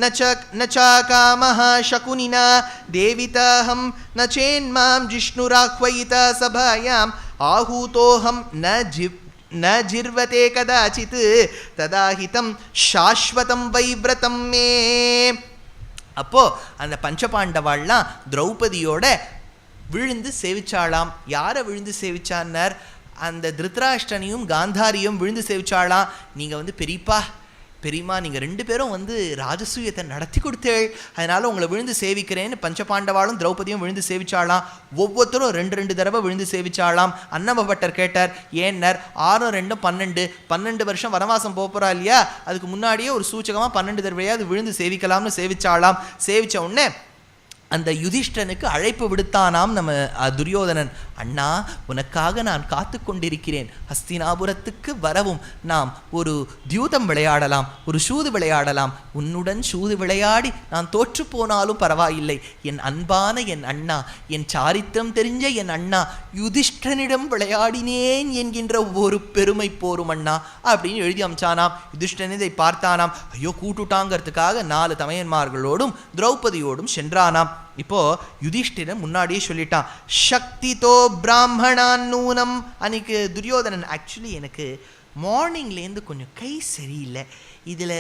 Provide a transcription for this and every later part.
ந சாகாமஹ சகுனினா தேவிதாஹம் ந சேன்மாம் ஜிஷ்ணுராஹ்வயிதா சபாயாம் ஆஹூதோஹம் ந ஜிர்வதே கதாசித் ததாஹிதம் சாஸ்வதம் வைவ்ரதம் மே. அப்போ அந்த பஞ்சபாண்டவாள்லாம் திரௌபதியோட விழுந்து சேவிச்சாளாம். யாரை விழுந்து சேவிச்சான்னார்? அந்த திருதராஷ்டிரனையும் காந்தாரியும் விழுந்து சேவிச்சாளாம். நீங்கள் பெரியம்மா நீங்கள் 2 பேரும் ராஜசூயத்தை நடத்தி கொடுத்தேள், அதனால் உங்களை விழுந்து சேவிக்கிறேன்னு பஞ்சபாண்டவாளும் திரௌபதியும் விழுந்து சேவிச்சாளாம். ஒவ்வொருத்தரும் 2 தடவை விழுந்து சேவிச்சாளாம். அன்னமபட்டர் கேட்டார், ஏன்னர் 6 2 12 வருஷம் வனவாசம் போகிறா இல்லையா, அதுக்கு முன்னாடியே ஒரு சூச்சகமாக 12 தடவையாவது விழுந்து சேவிக்கலாம்னு சேவிச்சாளாம். சேவித்த உடனே அந்த யுதிஷ்டனுக்கு அழைப்பு விடுத்தானாம் நம்ம துரியோதனன். அண்ணா, உனக்காக நான் காத்து கொண்டிருக்கிறேன், ஹஸ்தினாபுரத்துக்கு வரவும் நாம் ஒரு தியூதம் விளையாடலாம், ஒரு சூது விளையாடலாம். உன்னுடன் சூது விளையாடி நான் தோற்று போனாலும் பரவாயில்லை, என் அன்பான என் அண்ணா, என் சாரித்திரம் தெரிஞ்ச என் அண்ணா யுதிஷ்டனிடம் விளையாடினேன் என்கின்ற ஒரு பெருமை போரும் அண்ணா அப்படின்னு எழுதி அமிச்சானாம். யுதிஷ்டன் இதை பார்த்தானாம். ஐயோ, கூட்டுட்டாங்கிறதுக்காக 4 தமையன்மார்களோடும் திரௌபதியோடும் சென்றானாம். இப்போ யுதிஷ்டிரன் முன்னாடியே சொல்லிட்டான், சக்திதோ பிராமணான் நூனம். அன்னைக்கு துரியோதனன், ஆக்சுவலி எனக்கு மார்னிங்லேருந்து கொஞ்சம் கை சரியில்லை, இதில்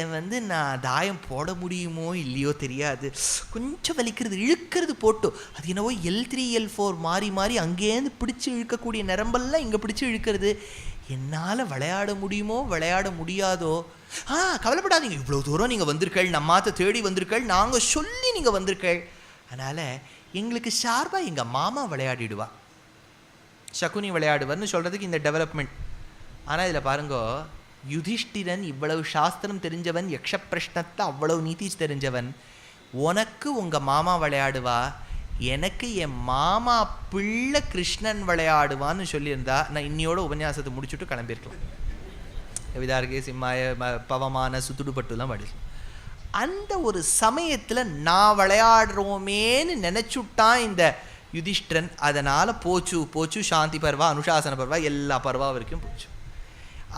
நான் தாயம் போட முடியுமோ இல்லையோ தெரியாது, கொஞ்சம் வலிக்கிறது, இழுக்கிறது போட்டு அது என்னவோ L3 L4 மாறி மாறி அங்கேருந்து பிடிச்சி இழுக்கக்கூடிய நரம்பெல்லாம் இங்கே பிடிச்சி இழுக்கிறது, என்னால் விளையாட முடியுமோ விளையாட முடியாதோ? கவலைப்படாதீங்க, இவ்வளோ தூரம் நீங்கள் வந்திருக்கள், நம்மாத்த தேடி வந்திருக்கள், நாங்கள் சொல்லி நீங்கள் வந்திருக்கள், அதனால் எங்களுக்கு ஷார்பாக எங்கள் மாமா விளையாடிடுவா, சகுனி விளையாடுவார்னு சொல்கிறதுக்கு இந்த டெவலப்மெண்ட். ஆனால் இதில் பாருங்கோ, யுதிஷ்டிரன் இவ்வளவு சாஸ்திரம் தெரிஞ்சவன், யக்ஷ பிரஷ்னத்தை அவ்வளவு நீதி தெரிஞ்சவன், உனக்கு உங்கள் மாமா விளையாடுவா, எனக்கு என் மாமா பிள்ளை கிருஷ்ணன் விளையாடுவான்னு சொல்லியிருந்தா நான் இன்னையோட உபன்யாசத்தை முடிச்சுட்டு கிளம்பியிருக்கலாம். விதார்கே சிம்மாய பவமான சுத்துடுபட்டுலாம் படிக்கலாம். அந்த ஒரு சமயத்தில் நான் விளையாடுறோமேன்னு நினச்சுட்டான் இந்த யுதிஷ்டிரன். அதனால் போச்சு சாந்தி பர்வா, அனுசாசன பர்வா, எல்லா பர்வா வரைக்கும் போச்சு.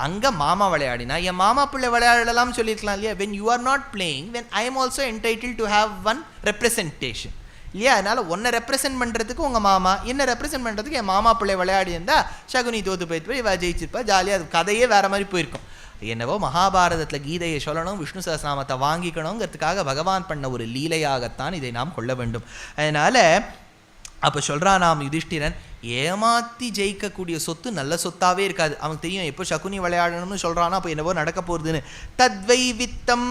அங்கே மாமா விளையாடினா என் மாமா பிள்ளை விளையாடலாம்னு சொல்லியிருக்கலாம் இல்லையா? when you are not playing, when I am also entitled to have one representation இல்லையா? அதனால் உன்னை ரெப்ரசென்ட் பண்ணுறதுக்கு உங்கள் மாமா, என்ன ரெப்ரசென்ட் பண்ணுறதுக்கு என் மாமா பிள்ளை விளையாடி இருந்தால் சகுனி தோத்து போய் இவ ஜெயிச்சிருப்பா, ஜாலியாக அது கதையே வேறு மாதிரி போயிருக்கும். என்னவோ மகாபாரதத்தில் கீதையை சொல்லணும், விஷ்ணு சஹஸ்ரநாமத்தை வாங்கிக்கணுங்கிறதுக்காக பகவான் பண்ண ஒரு லீலையாகத்தான் இதை நாம் கொள்ள வேண்டும். அதனால் அப்போ சொல்கிறான் நாம் யுதிஷ்டிரன், ஏமாற்றி ஜெயிக்கக்கூடிய சொத்து நல்ல சொத்தாகவே இருக்காது. அவனுக்கு தெரியும் எப்போ சகுனி விளையாடணும்னு சொல்கிறானா அப்போ என்னவோ நடக்க போகிறதுன்னு. தத்வை வித்தம்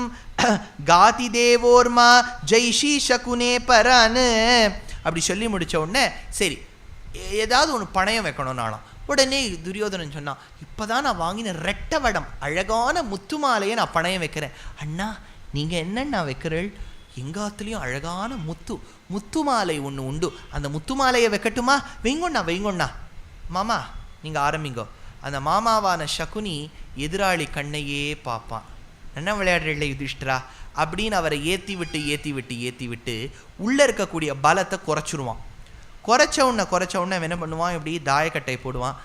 காதி தேவோர்மா ஜெய்ஷி சகுனே பரான்னு அப்படி சொல்லி முடித்த உடனே சரி ஏதாவது ஒன்று பணயம் வைக்கணும்னாலும் உடனே துரியோதனன் சொன்னான், இப்போ தான் நான் வாங்கின ரெட்டை வடம் அழகான முத்துமாலையை நான் பணயம் வைக்கிறேன். அண்ணா, நீங்கள் என்னண்ணா வைக்கிறீள்? எங்காத்துலேயும் அழகான முத்து மாலை ஒன்று உண்டு, அந்த முத்து மாலையை வைக்கட்டுமா? வைங்கொண்ணா மாமா நீங்கள் ஆரம்பிங்கோ. அந்த மாமாவான சகுனி எதிராளி கண்ணையே பார்ப்பான். என்ன விளையாடுறீங்களே யுதிஷ்டிரா அப்படின்னு அவரை ஏற்றி விட்டு உள்ளே இருக்கக்கூடிய பலத்தை குறைச்சிருவான். குறைச்ச உடனே என்ன பண்ணுவான், இப்படி தாயக்கட்டை போடுவான்.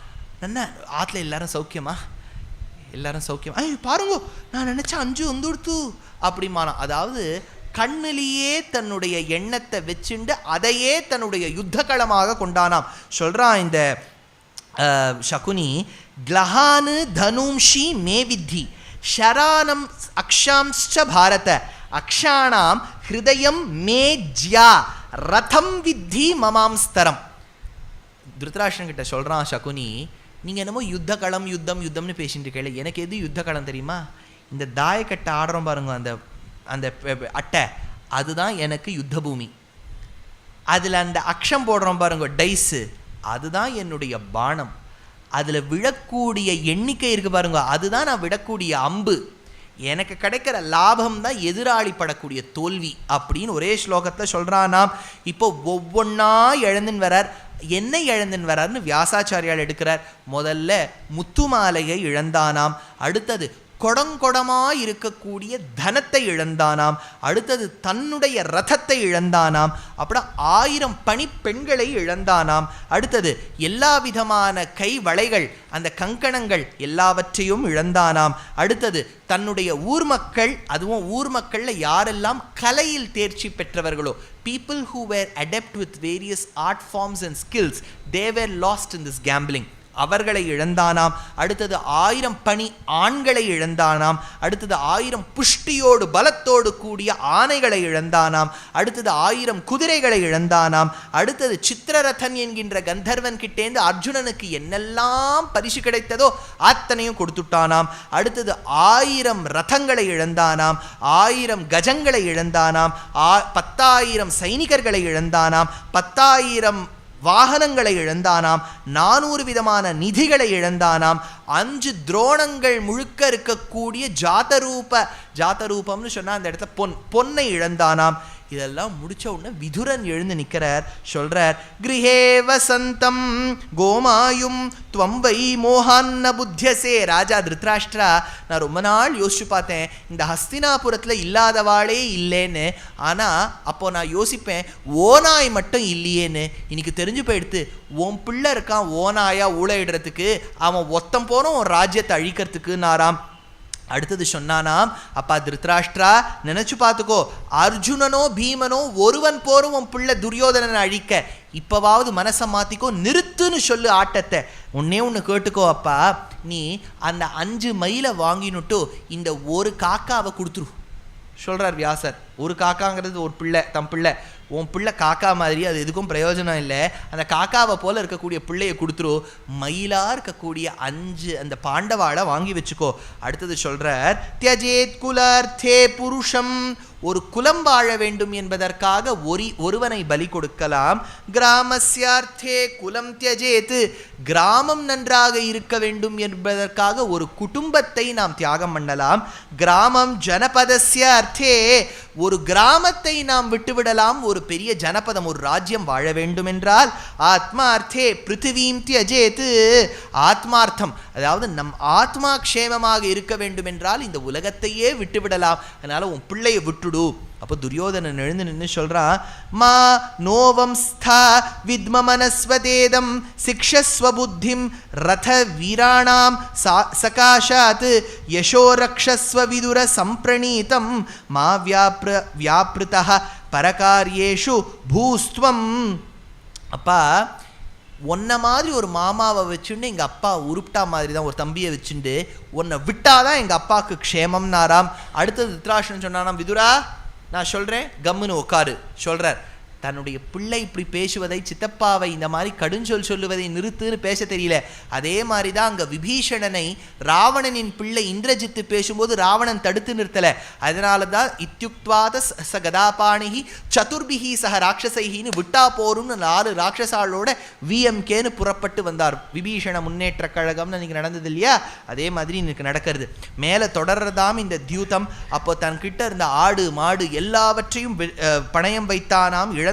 என்ன ஆற்றுல எல்லாரும் சௌக்கியமா? பாருங்க, நான் நினச்சேன் 5 வந்துடுத்து அப்படிமானா. அதாவது கண்ணிலேயே தன்னுடைய எண்ணத்தை வச்சுண்டு அதையே தன்னுடைய யுத்த களமாக கொண்டானாம். சொல்கிறான் இந்த சகுனி, க்லஹானு தனும்ஷி மே வித்தி ஷரானம் அக்ஷாம்ச்ச பாரத அக்ஷாணாம் ஹிருதயம் மே ஜ்யா ரதம் வித்தி மமாம்ஸ்தரம். திருதராஷ்டிரன் கிட்ட சொல்கிறான் சகுனி, நீங்கள் என்னமோ யுத்த களம் யுத்தம்னு பேசிட்டு இருக்கல, எனக்கு எது யுத்த களம் தெரியுமா? இந்த தாயக்கட்டை ஆடுறோம் பாருங்க, அந்த அட்டை, அதுதான் எனக்கு யுத்த பூமி. அதில் அந்த அக்ஷம் போடுறோம் பாருங்க, டைஸு, அதுதான் என்னுடைய பானம். அதில் விழக்கூடிய எண்ணிக்கை இருக்குது பாருங்க, அதுதான் நான் விடக்கூடிய அம்பு. எனக்கு கிடைக்கிற லாபம் தான் எதிராளி படக்கூடிய தோல்வி அப்படின்னு ஒரே ஸ்லோகத்தில் சொல்கிறானாம். இப்போ ஒவ்வொன்றா இழந்துன்னு வரார். என்ன இழந்துன்னு வரார்னு வியாசாச்சாரியால் எடுக்கிறார். முதல்ல முத்துமாலையை இழந்தானாம், அடுத்தது கொடங்கொடமாய் இருக்கக்கூடிய தனத்தை இழந்தானாம். அடுத்தது தன்னுடைய ரதத்தை இழந்தானாம். அப்புறம் 1000 பணிப்பெண்களை இழந்தானாம். அடுத்தது எல்லா விதமான கை வளைகள், அந்த கங்கணங்கள் எல்லாவற்றையும் இழந்தானாம். அடுத்தது தன்னுடைய ஊர் மக்கள், அதுவும் ஊர் மக்கள்ல யாரெல்லாம் கலையில் தேர்ச்சி பெற்றவர்களோ, people who were adept with various art forms and skills, they were lost in this gambling. அவர்களை இழந்தானாம். அடுத்தது 1000 பணி ஆண்களை இழந்தானாம். அடுத்தது 1000 புஷ்டியோடு பலத்தோடு கூடிய ஆணைகளை இழந்தானாம். அடுத்தது 1000 குதிரைகளை இழந்தானாம். அடுத்தது சித்திரரதன் என்கின்ற கந்தர்வன் கிட்டேந்து அர்ஜுனனுக்கு என்னெல்லாம் பரிசு கிடைத்ததோ அத்தனையும் கொடுத்துட்டானாம். அடுத்தது 1000 ரதங்களை இழந்தானாம். 1000 கஜங்களை இழந்தானாம். 10,000 சைனிகர்களை இழந்தானாம். 10,000 வாகனங்களை இழந்தானாம். 400 விதமான நிதிகளை இழந்தானாம். 5 துரோணங்கள் முழுக்க இருக்கக்கூடிய ஜாதரூபம்னு சொன்னா அந்த இடத்துல பொன்னை இழந்தானாம். இதெல்லாம் முடிச்ச உடனே விதுரன் எழுந்து நிற்கிறார். சொல்றார், கிரஹே வசந்தம் கோமாயும் துவம்பை மோகான்ன புத்தியசே. ராஜா திருத்ராஷ்டிரா, நான் ரொம்ப நாள் யோசிச்சு பார்த்தேன், இந்த ஹஸ்தினாபுரத்தில் இல்லாதவாளே இல்லைன்னு. ஆனால் அப்போ நான் யோசிப்பேன், ஓநாய் மட்டும் இல்லையேன்னு. இன்னைக்கு தெரிஞ்சு போயிடுத்து, உன் பிள்ளை இருக்கான் ஓநாயா ஊழையிடுறதுக்கு, அவன் ஒத்தம் போனோம் உன் ராஜ்யத்தை அழிக்கிறதுக்கு நாராம். அடுத்தது சொன்னானாம், அப்பா திருத்ராஷ்டிரா நினைச்சு பார்த்துக்கோ, அர்ஜுனனோ பீமனோ ஒருவன் போரும் உன் பிள்ளை துரியோதனனை அழிக்க. இப்பவாவது மனசை மாத்திக்கோ, நிறுத்துன்னு சொல்லு ஆட்டத்தை. ஒன்னே ஒன்று கேட்டுக்கோ அப்பா, நீ அந்த 5 மயிலை வாங்கினுட்டு இந்த ஒரு காக்காவை கொடுத்துரு. சொல்றார் வியாசர். ஒரு காக்காங்கிறது ஒரு பிள்ளை, தம் பிள்ளை. உன் பிள்ளை காக்கா மாதிரி, அது எதுக்கும் பிரயோஜனம் இல்லை. அந்த காக்காவை போல இருக்கக்கூடிய பிள்ளையை கொடுத்துரு. மயிலா இருக்கக்கூடிய 5 அந்த பாண்டவாளை வாங்கி வச்சுக்கோ. அடுத்தது சொல்றார், தியஜேத் குலார்த்தே புருஷம். ஒரு குலம் வாழ வேண்டும் என்பதற்காக ஒருவனை பலி கொடுக்கலாம். கிராமஸ்யார்த்தே குலம் தியஜேத். கிராமம் நன்றாக இருக்க வேண்டும் என்பதற்காக ஒரு குடும்பத்தை நாம் தியாகம் பண்ணலாம். கிராமம் ஜனபதஸ்ய அர்த்தே. ஒரு கிராமத்தை நாம் விட்டுவிடலாம், ஒரு பெரிய ஜனபதம், ஒரு ராஜ்யம் வாழ வேண்டும் என்றால். ஆத்மார்த்தே பிருத்திவீம் தியஜேத். ஆத்மார்த்தம், அதாவது நம் ஆத்மா க்ஷேமமாக இருக்க வேண்டும் என்றால் இந்த உலகத்தையே விட்டுவிடலாம். அதனால உன் பிள்ளையை விட்டுடு. அப்போ துரியோதனன் எழுந்து நின்று சொல்றான், மா நோவம் ஸ்தா வித்ம மனஸ்வதேதம் சிக்ஷஸ்வ புத்திம் ரத வீராணாம் சகாஷாத் யசோ ரக்ஷஸ்வ விதுர சம்பிரணீதம் மா வியாப்ருதः பரகாரியேஷு பூஸ்துவம். அப்பா, உன்னை மாதிரி ஒரு மாமாவை வச்சுட்டு எங்கள் அப்பா உருப்பிட்டா மாதிரி தான் ஒரு தம்பியை வச்சுட்டு உன்னை விட்டாதான் எங்கள் அப்பாவுக்கு க்ஷேமம்னாராம். அடுத்தது திருதராஷ்டிரன் சொன்னானாம், விதுரா நான் சொல்கிறேன் கம்முன்னு உட்காரு. சொல்கிறார், தன்னுடைய பிள்ளை இப்படி பேசுவதை, சித்தப்பாவை இந்த மாதிரி கடுஞ்சொல் சொல்லுவதை நிறுத்துன்னு பேச தெரியல. அதே மாதிரி தான் அங்கே விபீஷணனை ராவணனின் பிள்ளை இந்திரஜித்து பேசும்போது ராவணன் தடுத்து நிறுத்தலை. அதனால தான் இத்யுக்த்வாத ச கதாபாணிகி சதுர்பிகி சக ராட்சசைகின்னு விட்டா போரும்னு 4 ராட்சசாலோட விஎம்கேன்னு புறப்பட்டு வந்தார். விபீஷண முன்னேற்ற கழகம்னு இன்னைக்கு நடந்தது இல்லையா, அதே மாதிரி இன்னைக்கு நடக்கிறது. மேலே தொடர்றதாம் இந்த தியூதம். அப்போ தன்கிட்ட இருந்த ஆடு மாடு எல்லாவற்றையும் பணயம் வைத்தானாம், இழந்தானாம்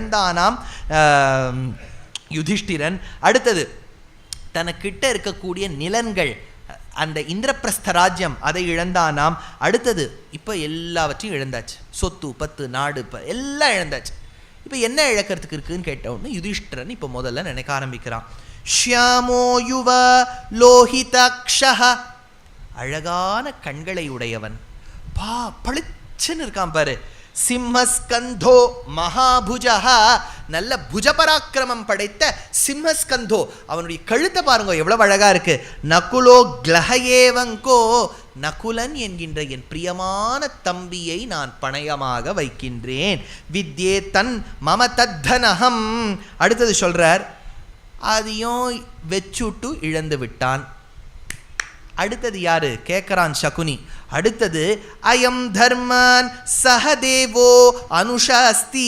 யுதிஷ்டிரன். அடுத்தது தனக்கிட்ட இருக்கக்கூடிய நிலன்கள், அந்த இந்திரபிரஸ்த ராஜ்யம், அதை இழந்தானாம். அடுத்தது இப்போ எல்லாவற்றையும் இழந்தாச்சு. சொத்து பத்து நாடு எல்லாம் இழந்தாச்சு. இப்போ என்ன இழக்கிறதுக்கு இருக்குன்னு கேட்டவுடனே யுதிஷ்டிரன் இப்போ முதல்ல நினைக்க ஆரம்பிக்கிறான். ஷ்யாமோ யுவ லோஹிதாக்ஷஹ. அழகான கண்களை உடையவன், பளிச்சுன்னு இருக்கான் பாரு. சிம்மஸ்கந்தோ மகாபுஜஹா. நல்ல புஜபராக்கிரமம் படைத்த சிம்மஸ்கந்தோ. அவனுடைய கழுத்தை பாருங்க எவ்வளவு அழகா இருக்கு. நகுலோ கிளஹயேவங்கோ. நகுலன் என்கின்ற என் பிரியமான தம்பியை நான் பணயமாக வைக்கின்றேன். வித்யே தன் மம தத்தனகம். அடுத்தது சொல்றார், அதையும் வச்சுட்டு இழந்து விட்டான். அடுத்தது யாரு கேட்கிறான் சகுனி. அடுத்தது அயம் தர்மான் சஹதேவோ அனுஷாஸ்தி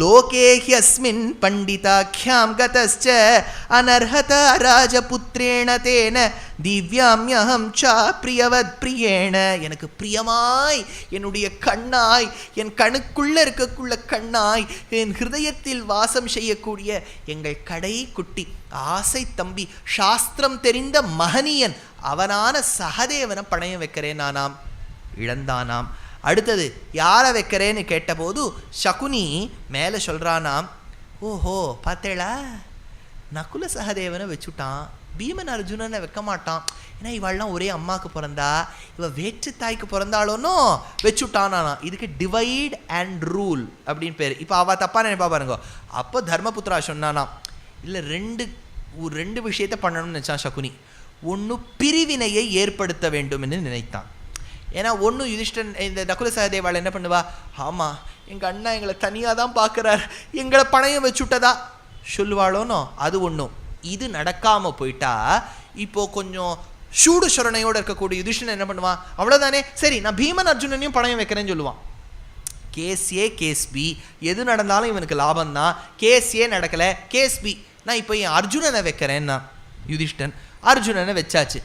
லோகே ஹ்யஸ்மின் பண்டிதாக்யாம் கதஸ்ச அனர்ஹத ராஜபுத்ரேண தேன திவ்யாம்யஹம் சா பிரியவத் பிரியேண. எனக்கு பிரியமாய், என்னுடைய கண்ணாய், என் கணுக்குள்ள இருக்கக்குள்ள கண்ணாய், என் ஹிருதயத்தில் வாசம் செய்யக்கூடிய எங்கள் கடை குட்டி ஆசை தம்பி, சாஸ்திரம் தெரிந்த மகனியன் அவனான சகதேவனை பணையம் வைக்கிறேன் நானாம். இழந்தானாம். அடுத்தது யாரை வைக்கிறேன்னு கேட்டபோது சகுனி மேலே சொல்கிறானாம், ஓஹோ பார்த்தேளா, நகுல சகதேவனை வச்சுட்டான், பீமன் அர்ஜுனனை வைக்க மாட்டான், ஏன்னா இவாள்லாம் ஒரே அம்மாவுக்கு பிறந்தா, இவ வேற்று தாய்க்கு பிறந்தாலும் வச்சுட்டானா. இதுக்கு டிவைட் அண்ட் ரூல் அப்படின்னு பேர். இப்போ அவள் தப்பாக நினைப்பா பாருங்க. அப்போ தர்மபுத்திரா சொன்னானா, இல்லை ரெண்டு விஷயத்தை பண்ணணும்னு நினச்சான் சகுனி. ஒன்று பிரிவினையை ஏற்படுத்த வேண்டும் என்று நினைத்தான். ஏன்னா ஒன்று யுதிஷ்டன் இந்த நகுல சகதேவாள் என்ன பண்ணுவா, ஆமாம் எங்கள் அண்ணா எங்களை தனியாக தான் பார்க்குறார், எங்களை பணையம் வச்சுட்டதா சொல்லுவாளோனோ, அது ஒன்றும். இது நடக்காமல் போயிட்டா இப்போது கொஞ்சம் சூடு சுரணையோடு இருக்கக்கூடிய யுதிஷ்டன் என்ன பண்ணுவான், அவ்வளோதானே சரி நான் பீமன் அர்ஜுனனையும் பணையம் வைக்கிறேன்னு சொல்லுவான். கேஸ் ஏ கேஸ் பி, எது நடந்தாலும் இவனுக்கு லாபம் தான். கேஸ் ஏ நடக்கலை, கேஸ் பி, நான் இப்போ என் அர்ஜுனனை வைக்கிறேன்னா யுதிஷ்டன் அர்ஜுனனை வச்சாச்சு.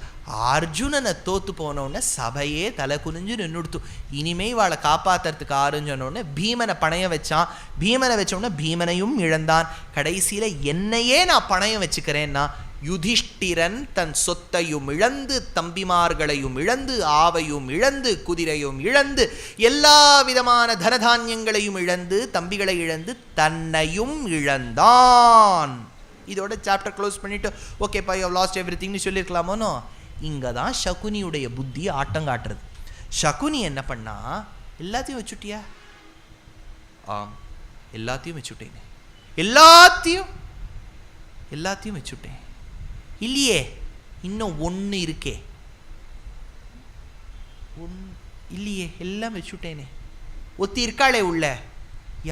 அர்ஜுனனை தோத்து போனோடனே சபையே தலை குனிஞ்சு நின்றுடுத்து. இனிமே இவாளை காப்பாற்றுறதுக்கு ஆரஞ்சனோடனே பீமனை பணையம் வச்சான். பீமனை வச்சோடனே பீமனையும் இழந்தான். கடைசியில் என்னையே நான் பணையம் வச்சுக்கிறேன்னா யுதிஷ்டிரன் தன் சொத்தையும் இழந்து, தம்பிமார்களையும் இழந்து, ஆவையும் இழந்து, குதிரையும் இழந்து, எல்லா விதமான தனதானியங்களையும் இழந்து, தம்பிகளை இழந்து, தன்னையும் இழந்தான். இதோட சாப்டர் க்ளோஸ் பண்ணிட்டு ஓகேப்பா யூ ஹவ் லாஸ்ட் எவ்ரிதிங்னு சொல்லியிருக்கலாமோனோ. இங்கே தான் சகுனியுடைய புத்தி ஆட்டம் காட்டுறது. சகுனி என்ன பண்ணா, எல்லாத்தையும் வச்சுட்டியா, ஆம் எல்லாத்தையும் வச்சுட்டேன், எல்லாத்தையும் வச்சுட்டேன். இல்லையே இன்னும் ஒன்று இருக்கே, இல்லையே எல்லாம் வச்சுட்டேனே. ஒத்தி இருக்காளே உள்ள,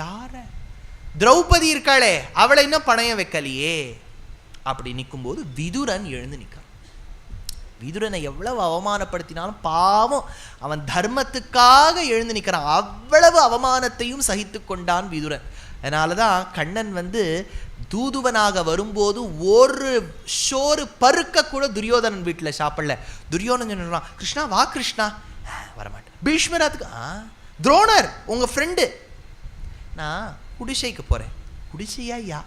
யார, திரௌபதி இருக்காளே, அவளை இன்னும் பணையம் வைக்கலையே. அப்படி நிற்கும்போது விதுரன் எழுந்து நிற்கிறான். விதுரனை எவ்வளவு அவமானப்படுத்தினாலும் பாவம் அவன் தர்மத்துக்காக எழுந்து நிற்கிறான். அவ்வளவு அவமானத்தையும் சகித்து கொண்டான் விதுரன். அதனால தான் கண்ணன் தூதுவனாக வரும்போது ஒரு ஷோறு பருக்க கூட துரியோதனன் வீட்டில் சாப்பிடல. துரியோதனன் சொன்னான், கிருஷ்ணா வா கிருஷ்ணா, வரமாட்டேன். பீஷ்மராத்துக்கு, துரோணர் உங்கள் ஃப்ரெண்டு, நான் குடிசைக்கு போகிறேன். குடிசையா யா,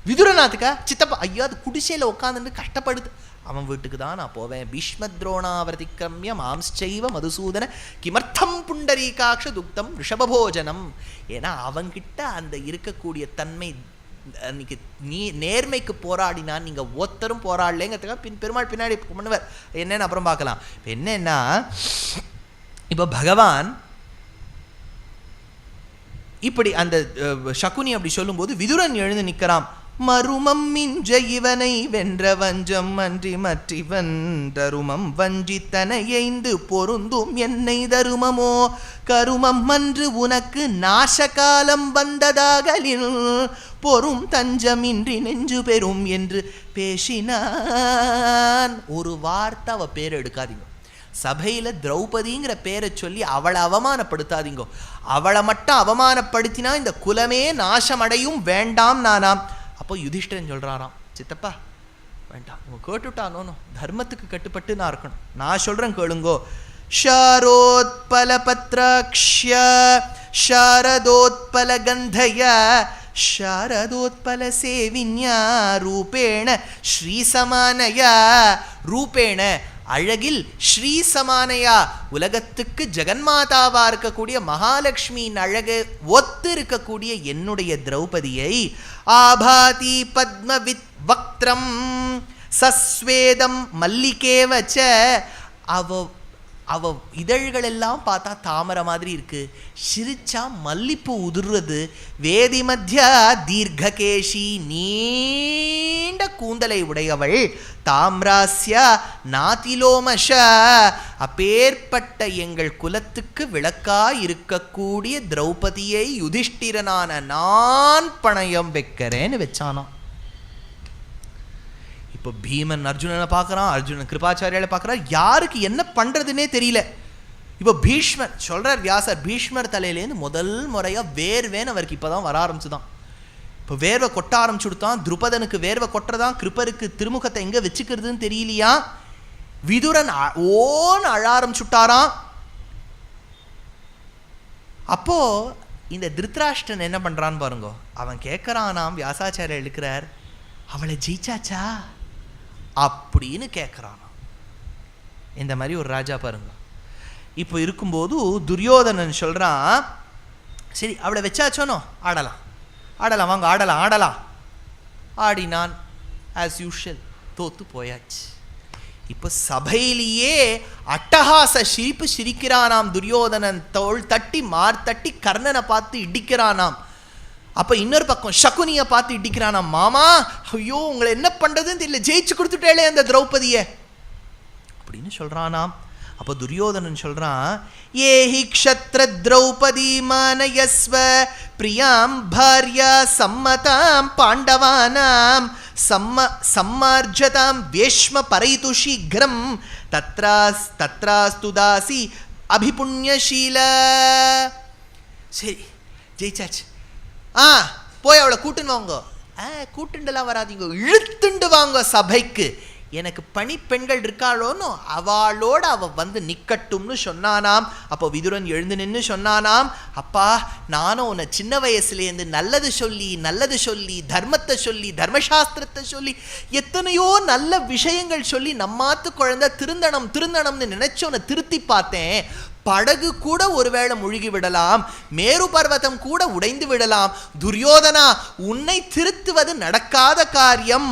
விதுரநாத்துக்கா, சித்தப்பா, ஐயோ அது குடிசையில் உட்காந்துட்டு கஷ்டப்படுது, அவன் வீட்டுக்கு தான் நான் போவேன். பீஷ்மத்ரோணாவர்த்திக்ரமிய மாம்ச்சைவ மதுசூதன கிமர்த்தம் புண்டரீகாட்ச துக்தம் ரிஷபபோஜனம். ஏன்னா அவன்கிட்ட அந்த இருக்கக்கூடிய தன்மை, அன்னைக்கு நீ நேர்மைக்கு போராடினா நீங்கள் ஒத்தரும் போராடலேங்கிறதுக்காக பெருமாள் பின்னாடி பண்ணுவார். என்னன்னு அப்புறம் பார்க்கலாம். இப்போ என்னன்னா, இப்போ பகவான் இப்படி அந்த சகுனி அப்படி சொல்லும்போது விதுரன் எழுந்து நிற்கிறான். மருமம் மிஞ்ச இவனை வென்ற வஞ்சம் அன்றி மற்றிவன் தருமம் வஞ்சி தனையைந்து பொருந்தும் என்னை தருமமோ கருமம் அன்று உனக்கு நாசகாலம் வந்ததாகலில் பொறும் தஞ்சமின்றி நெஞ்சு பெறும் என்று பேசினான். ஒரு வார்த்தை அவ பேர் எடுக்காதீங்க. சபையில் திரௌபதிங்கிற பேரை சொல்லி அவளை அவமானப்படுத்தாதீங்க. அவளை மட்டும் அவமானப்படுத்தினா இந்த குலமே நாசமடையும், வேண்டாம் நானாம். அப்போ யுதிஷ்டிரன் சொல்கிறாராம், சித்தப்பா வேண்டாம், உங்க கேட்டுட்டானோ, தர்மத்துக்கு கட்டுப்பட்டு நான் இருக்கணும், நான் சொல்கிறேன் கேளுங்கோ. ஷாரோத்பல பத்ராக்ஷ்ய ஷாரதோத்பல கந்தய ஷாரதோத்பல சேவின்யா ரூபேண ஸ்ரீசமானயா. ரூபேண அழகில் ஸ்ரீ சமானையா, உலகத்துக்கு ஜெகன்மாதாவா இருக்கக்கூடிய மகாலட்சுமியின் அழகு ஒத்து இருக்கக்கூடிய என்னுடைய திரௌபதியை ஆபாதி பத்மவித் வக்திரம் சஸ்வேதம் மல்லிகேவச்ச, அவ இதழ்கள் எல்லாம் பார்த்தா தாமரை மாதிரி இருக்கு, சிரிச்சா மல்லிப்பூ உதிர்றது, வேதி மத்தியா தீர்க்ககேஷி நீண்ட கூந்தலை உடையவள், தாம்ராஸ்யா நாதிலோமஷ, அப்பேற்பட்ட எங்கள் குலத்துக்கு விளக்காய் இருக்கக்கூடிய திரௌபதியை யுதிஷ்டிரனான நான் பணயம் வைக்கிறேன்னு வச்சானாம். இப்போ பீமன் அர்ஜுனனை பார்க்குறான், அர்ஜுனன் கிருபாச்சாரியால பார்க்குறான், யாருக்கு என்ன பண்ணுறதுன்னே தெரியல. இப்போ பீஷ்மர் சொல்கிறார், வியாசர் பீஷ்மர் தலையிலேருந்து முதல் முறையாக வேர்வேன்னு அவருக்கு இப்போ தான் வர ஆரம்பிச்சுதான். இப்போ வேர்வை கொட்ட ஆரம்பிச்சுடுத்தான். துருபதனுக்கு வேர்வை கொட்டுறதான், கிருப்பருக்கு திருமுகத்தை எங்கே வச்சுக்கிறதுன்னு தெரியலையா. விதுரன் ஓன்னு அழ ஆரம்பிச்சுட்டாராம். அப்போ இந்த திருத்ராஷ்டிரன் என்ன பண்ணுறான்னு பாருங்க. அவன் கேட்குறானாம், வியாசாச்சாரியர் எழுக்கிறார், அவளை ஜெயிச்சாச்சா அப்படின்னு கேட்குறானா. இந்த மாதிரி ஒரு ராஜா பாருங்க, இப்போ இருக்கும்போது துரியோதனன் சொல்கிறான், சரி அவளை வச்சாச்சோனோ ஆடலாம் ஆடலாம் வாங்க ஆடலாம் ஆடலாம். ஆடினான். ஆஸ் யூஷுவல் தோத்து போயாச்சு. இப்போ சபையிலேயே அட்டகாச சிரிப்பு சிரிக்கிறானாம் துரியோதனன். தோள் தட்டி மார் தட்டி கர்ணனை பார்த்து இடிக்கிறானாம். அப்போ இன்னொரு பக்கம் சகுனியை பார்த்து இடிக்கிறானாம். மாமா, ஐயோ உங்களை என்ன பண்ணுறதுன்னு தெரியல, ஜெயிச்சு கொடுத்துட்டேளே அந்த திரௌபதியை அப்படின்னு சொல்கிறானாம். அப்போ துரியோதனன் சொல்கிறான், ஏஹி க்ஷத்ர திரௌபதி மானயஸ்வ பிரியாம் பாரியா சம்மதாம் பாண்டவானாம் சம்மார்ஜதாம் வேஷ்ம பரைது சீக்கிரம் தத்ராஸ்து தாசி அபிபுண்யசீல. சரி ஜெயிச்சாச்சு, போய் அவளை கூட்டுன்னு வாங்க. கூட்டுண்டெல்லாம் வராதிங்க, இழுத்துண்டு வாங்க சபைக்கு. எனக்கு பணிப்பெண்கள் இருக்காளோன்னு அவளோட வந்து நிக்கட்டும்னு சொன்னானாம். அப்போ விதுரன் எழுந்து நின்று சொன்னானாம், அப்பா நானும் உன்னை சின்ன வயசுலேருந்து நல்லது சொல்லி தர்மத்தை சொல்லி தர்மசாஸ்திரத்தை சொல்லி எத்தனையோ நல்ல விஷயங்கள் சொல்லி நம்மாத்து குழந்தை திருந்தனம்னு நினைச்சு உன்னை திருத்தி பார்த்தேன். படகு கூட ஒருவேளை முழுகி விடலாம், மேரு பர்வதம் கூட உடைந்து விடலாம். துரியோதனா, உன்னை திருத்துவது நடக்காத காரியம்.